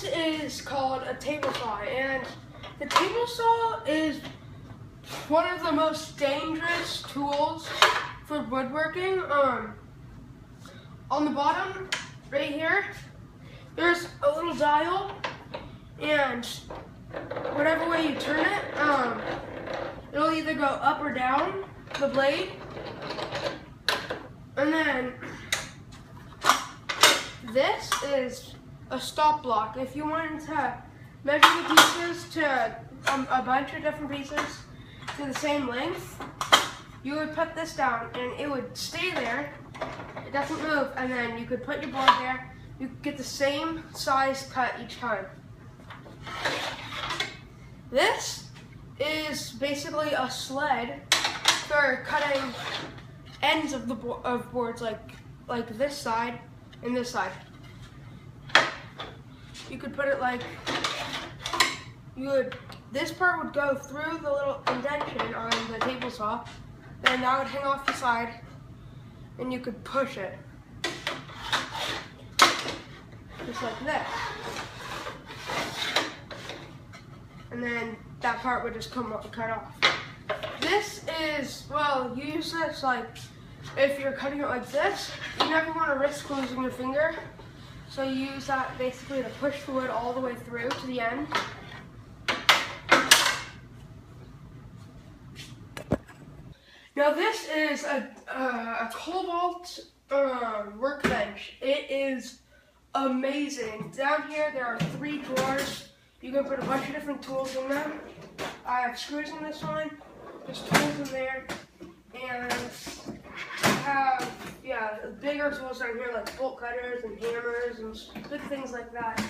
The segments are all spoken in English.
this is called a table saw, and the table saw is one of the most dangerous tools for woodworking. On the bottom, right here, there's a little dial, and whatever way you turn it, it'll either go up or down the blade. And then this is a stop block. If you wanted to measure the pieces to a bunch of different pieces to the same length, you would put this down and it would stay there. It doesn't move, and then you could put your board there. You could get the same size cut each time. This is basically a sled for cutting ends of the boards, like this side and this side. You could put it like this part would go through the little indentation on the table saw, then that would hang off the side, and you could push it just like this, and then that part would just come cut off. This is, well, you use this like if you're cutting it like this, you never want to risk losing your finger, so you use that basically to push the wood all the way through to the end. Now this is a cobalt workbench. It is amazing. Down here there are 3 drawers. You can put a bunch of different tools in them. I have screws in this one. There's tools in there, and I have bigger tools down here like bolt cutters and hammers and big things like that.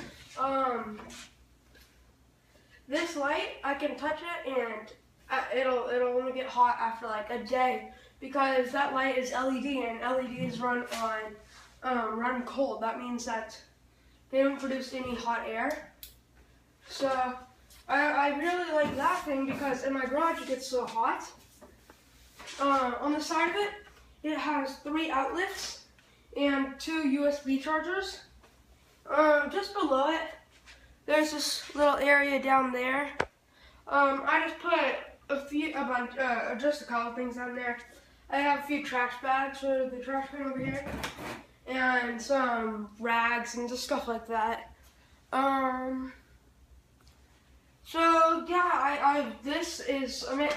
This light, I can touch it and it'll only get hot after like a day, because that light is LED, and LEDs run cold. That means that they don't produce any hot air. So I really like that thing, because in my garage it gets so hot. On the side of it, it has 3 outlets and 2 USB chargers. Just below it, there's this little area down there. I just put just a couple things down there. I have a few trash bags for the trash can over here, and some rags and just stuff like that. So yeah, this is, I mean,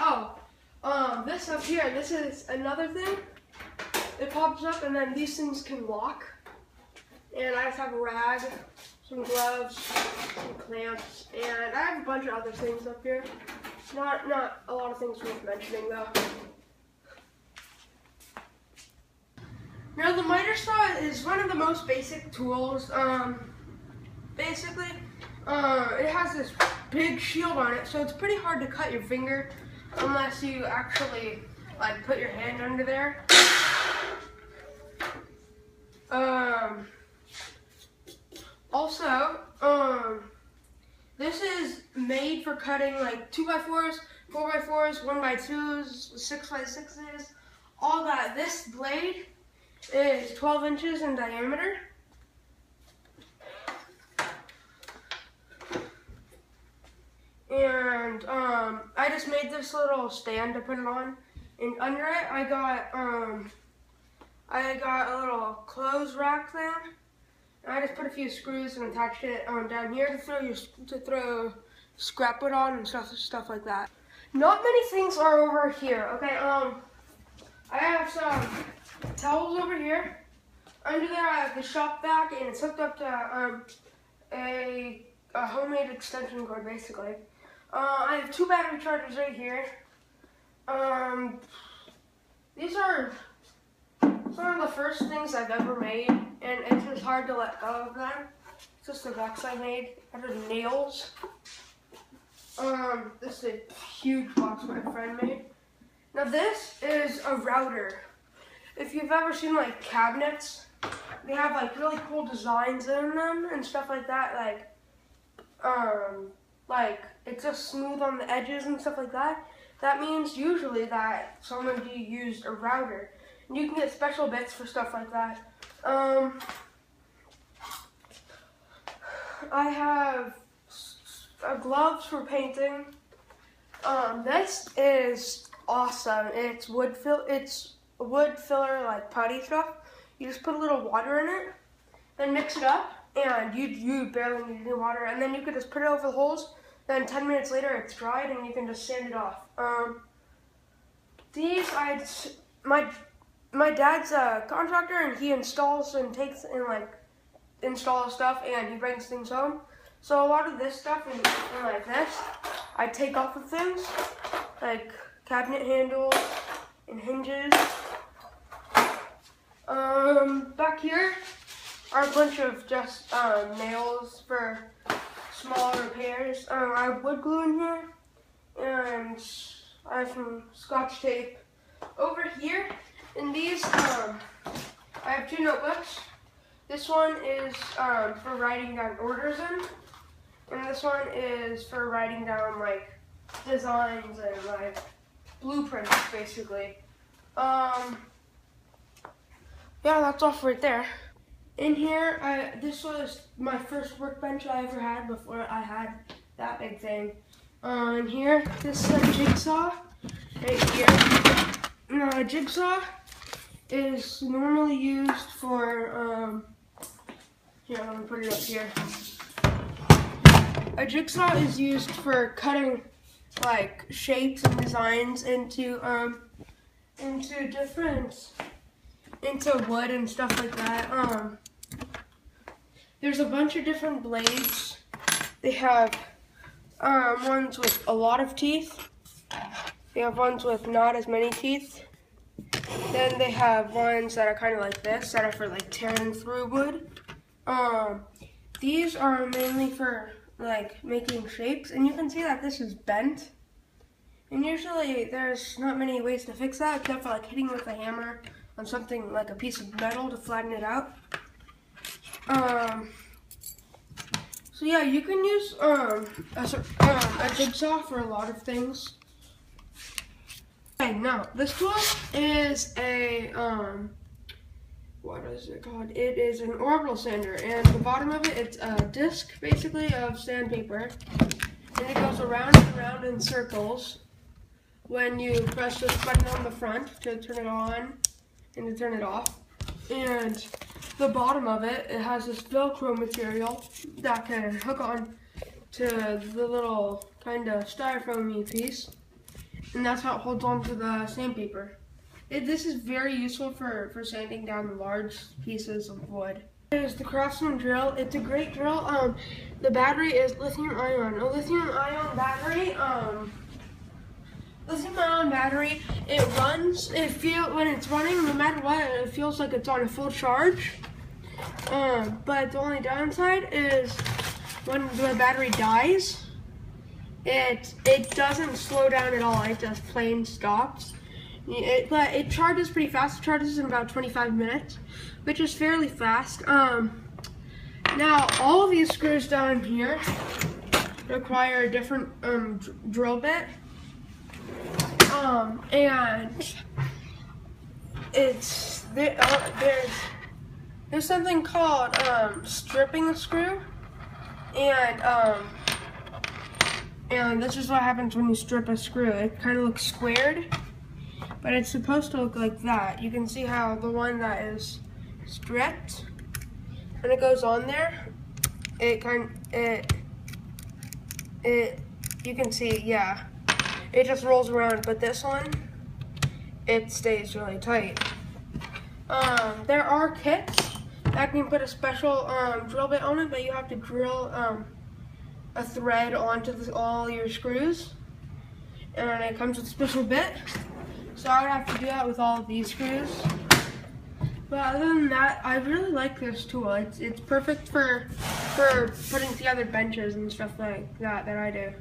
this up here, this is another thing. It pops up, and then these things can lock. And I just have a rag, some gloves, some clamps, and I have a bunch of other things up here. Not a lot of things worth mentioning though. Now the miter saw is one of the most basic tools. Basically, it has this big shield on it, so it's pretty hard to cut your finger unless you actually like put your hand under there. Also, this is made for cutting like 2x4s, 4x4s, 1x2s, 6x6s, all that. This blade is 12 inches in diameter. And I just made this little stand to put it on, and under it I got a little clothes rack thing. And I just put a few screws and attached it down here to throw scrap wood on and stuff like that. Not many things are over here. Okay, I have some towels over here. Under there I have the shop vac, and it's hooked up to a homemade extension cord basically. I have 2 battery chargers right here. These are some of the first things I've ever made, and it's just hard to let go of them. It's just the box I made out of nails. This is a huge box my friend made. Now this is a router. If you've ever seen like cabinets, they have like really cool designs in them and stuff like that. Like it's just smooth on the edges and stuff like that. That means usually that somebody used a router. And you can get special bits for stuff like that. I have gloves for painting. This is awesome. It's wood filler like putty stuff. You just put a little water in it, then mix it up, and you barely need any water. And then you can just put it over the holes. Then 10 minutes later, it's dried, and you can just sand it off. My dad's a contractor, and he installs and takes and installs stuff, and he brings things home. So a lot of this stuff and like this, I take off of things like cabinet handles and hinges. Back here are a bunch of just nails for small repairs. I have wood glue in here, and I have some Scotch tape. Over here, in these, I have 2 notebooks. This one is for writing down orders in, and this one is for writing down like designs and like blueprints, basically. Yeah, that's off right there. In here, this was my first workbench I ever had before I had that big thing. In here, this is a jigsaw right here. A jigsaw is normally used for, here, let me put it up here. A jigsaw is used for cutting like shapes and designs into wood and stuff like that. There's a bunch of different blades. They have ones with a lot of teeth. They have ones with not as many teeth. Then they have ones that are kind of like this, that are for like tearing through wood. These are mainly for like making shapes, and you can see that this is bent. And usually there's not many ways to fix that except for like hitting with a hammer on something like a piece of metal to flatten it out. So yeah, you can use a jigsaw for a lot of things. Okay, now this tool is a what is it called? It is an orbital sander, and the bottom of it, it's a disc basically of sandpaper, and it goes around and around in circles when you press this button on the front to turn it on and to turn it off. And the bottom of it, it has this Velcro material that can hook on to the little kind of styrofoamy piece, and that's how it holds on to the sandpaper. This is very useful for sanding down large pieces of wood. There's the Craftsman drill. It's a great drill. The battery is lithium ion. A lithium ion battery, it runs, when it's running, no matter what, it feels like it's on a full charge. But the only downside is when the battery dies, it doesn't slow down at all. It just plain stops. But it charges pretty fast. It charges in about 25 minutes, which is fairly fast. Now, all of these screws down here require a different drill bit. And there's something called stripping a screw, and this is what happens when you strip a screw. It kind of looks squared, but it's supposed to look like that. You can see how the one that is stripped, when it goes on there, you can see, yeah, it just rolls around, but this one, it stays really tight. There are kits that can put a special drill bit on it, but you have to drill a thread onto all your screws, and it comes with a special bit. So I would have to do that with all of these screws. But other than that, I really like this tool. It's perfect for putting together benches and stuff like that I do.